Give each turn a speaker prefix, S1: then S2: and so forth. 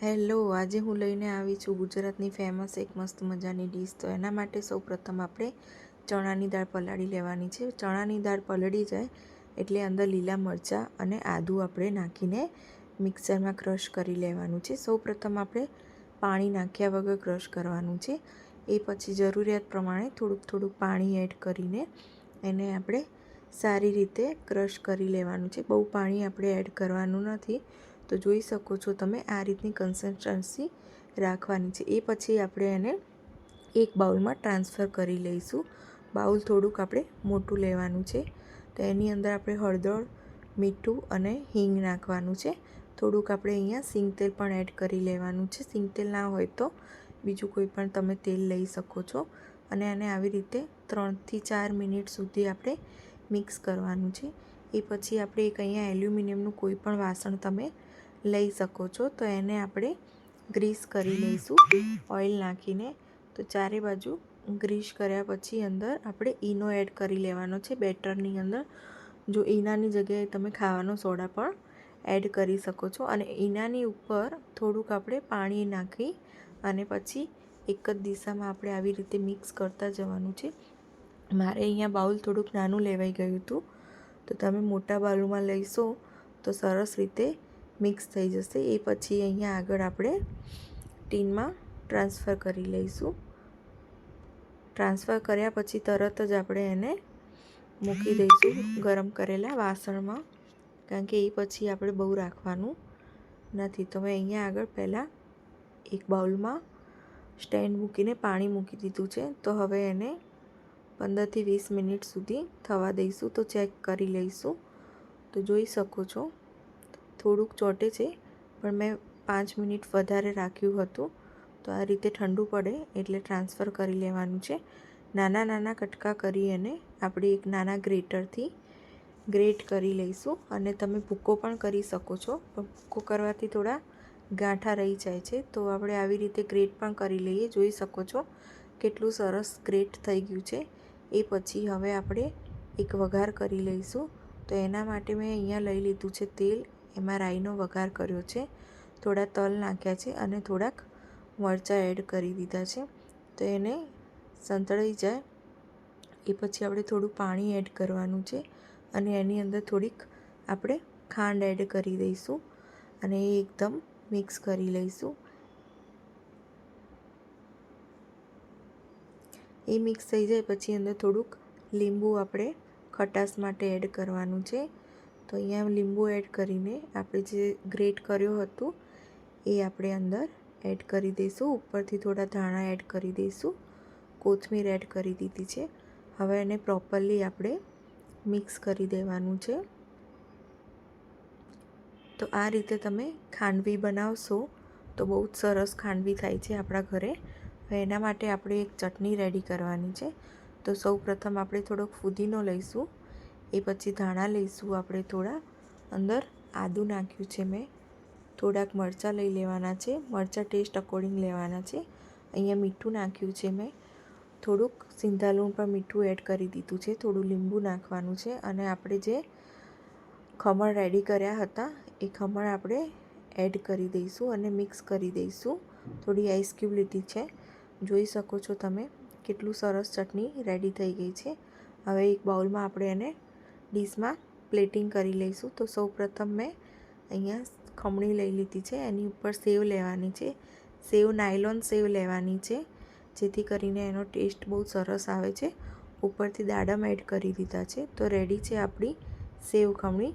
S1: Hello, આજે હું લઈને આવી છું ગુજરાતની ફેમસ એક મસ્ત મજાની ડીશ। તો એના માટે સૌપ્રથમ આપણે ચણાની દાળ પલાળી લેવાની છે। ચણાની દાળ પલળી જાય એટલે અંદર લીલા મરચાં અને આદું આપણે નાખીને મિક્સરમાં ક્રશ કરી લેવાનું છે। સૌપ્રથમ આપણે પાણી નાખ્યા વગર ક્રશ કરવાનું છે। એ પછી જરૂરિયાત પ્રમાણે થોડુંક પાણી એડ કરીને એને આપણે સારી રીતે ક્રશ કરી લેવાનું છે। બહુ પાણી આપણે એડ કરવાનું નથી। તો જોઈ શકો છો તમે આ રીતની કન્સિસ્ટન્સી રાખવાની છે। એ પછી આપણે એને એક બાઉલમાં ટ્રાન્સફર કરી લઈશું। બાઉલ થોડુંક આપણે મોટું લેવાનું છે। તો એની અંદર આપણે હળદર, મીઠું અને હિંગ નાખવાનું છે। થોડુંક આપણે અહીંયા સિંગ તેલ પણ એડ કરી લેવાનું છે। સિંગ તેલ ના હોય તો બીજું કોઈ પણ તમે તેલ લઈ શકો છો। અને આને આવી રીતે 3 થી 4 મિનિટ સુધી આપણે મિક્સ કરવાનું છે। એ પછી આપણે એક અહીંયા એલ્યુમિનિયમનું કોઈ પણ વાસણ તમે લઈ શકો છો। તો એને આપણે ગ્રીસ કરી લઈશું ઓઇલ નાખીને। તો ચારે બાજુ ગ્રીસ કર્યા પછી અંદર આપણે ઈનો એડ કરી લેવાનો છે બેટરની અંદર। જો ઈનાની જગ્યાએ તમે ખાવાનો સોડા પણ એડ કરી શકો છો। અને ઈનાની ઉપર થોડુંક આપણે પાણી નાખી અને પછી એક જ દિશામાં આપણે આવી રીતે મિક્સ કરતા જવાનું છે। મારે અહીંયા બાઉલ થોડુંક નાનું લેવાઈ ગયું હતું, તો તમે મોટા બાઉલમાં લઈશો તો સરસ રીતે મિક્સ થઈ જશે। એ પછી અહીંયા આગળ આપણે ટીનમાં ટ્રાન્સફર કરી લઈશું। ટ્રાન્સફર કર્યા પછી તરત જ આપણે એને મૂકી દઈશું ગરમ કરેલા વાસણમાં, કારણ કે એ પછી આપણે બહુ રાખવાનું નથી। તો મેં અહીંયા આગળ પહેલાં એક બાઉલમાં સ્ટેન્ડ મૂકીને પાણી મૂકી દીધું છે। તો હવે એને 15 થી 20 મિનિટ સુધી થવા દઈશું। તો ચેક કરી લઈશું। તો જોઈ શકો છો થોડુંક ચોટે છે, પણ મેં 5 મિનિટ વધારે રાખ્યું હતું। તો આ રીતે ઠંડુ પડે એટલે ટ્રાન્સફર કરી લેવાનું છે। નાના નાના કટકા કરી અને આપણે એક નાના ગ્રેટરથી ગ્રેટ કરી લઈશું। અને તમે ભૂકો પણ કરી શકો છો, પણ ભૂકો કરવાથી થોડા ગાંઠા રહી જાય છે। તો આપણે આવી રીતે ગ્રેટ પણ કરી લઈએ। જોઈ શકો છો કેટલું સરસ ગ્રેટ થઈ ગયું છે। એ પછી હવે આપણે એક વઘાર કરી લઈશું। તો એના માટે મેં અહીંયા લઈ લીધું છે તેલ, એમાં રાઈનો વઘાર કર્યો છે, થોડા તલ નાખ્યા છે અને થોડાક મરચાં એડ કરી દીધા છે। તો એને સંતળાઈ જાય એ પછી આપણે થોડું પાણી એડ કરવાનું છે અને એની અંદર થોડીક આપણે ખાંડ એડ કરી દઈશું અને એ એકદમ મિક્સ કરી લઈશું। એ મિક્સ થઈ જાય પછી અંદર થોડુંક લીંબુ આપણે ખટાશ માટે એડ કરવાનું છે। તો અહીંયા લીંબુ એડ કરીને આપણે જે ગ્રેટ કર્યું હતું એ આપણે અંદર એડ કરી દઈશું। ઉપરથી થોડા ધાણા એડ કરી દઈશું, કોથમીર એડ કરી દીધી છે। હવે એને પ્રોપરલી આપણે મિક્સ કરી દેવાનું છે। તો આ રીતે તમે ખાંડવી બનાવશો તો બહુ જ સરસ ખાંડવી થાય છે આપણા ઘરે। હવે એના માટે આપણે એક ચટણી રેડી કરવાની છે। તો સૌપ્રથમ આપણે થોડોક ફુદીનો લઈશું, એ પછી ધાણા લઈશું આપણે થોડા, અંદર આદું નાખ્યું છે મેં, થોડાક મરચાં લઈ લેવાના છે, મરચાં ટેસ્ટ અકોર્ડિંગ લેવાના છે। અહીંયા મીઠું નાખ્યું છે મેં, થોડુંક સિંધાલુણ પર મીઠું એડ કરી દીધું છે, થોડું લીંબુ નાખવાનું છે અને આપણે જે ખમણ રેડી કર્યા હતા એ ખમણ આપણે એડ કરી દઈશું અને મિક્સ કરી દઈશું। થોડી આઈસ ક્યુબ લીધી છે, જોઈ શકો છો તમે કેટલું સરસ ચટણી રેડી થઈ ગઈ છે। હવે એક બાઉલમાં આપણે એને ડીશમાં પ્લેટિંગ કરી લઈશું। તો સૌપ્રથમ મેં અહીંયા ખમણી લઈ લીધી છે, એની ઉપર સેવ લેવાની છે। સેવ નાયલોન સેવ લેવાની છે, જેથી કરીને એનો ટેસ્ટ બહુ સરસ આવે છે। ઉપરથી દાડમ એડ કરી દીધા છે। તો રેડી છે આપણી સેવ ખમણી।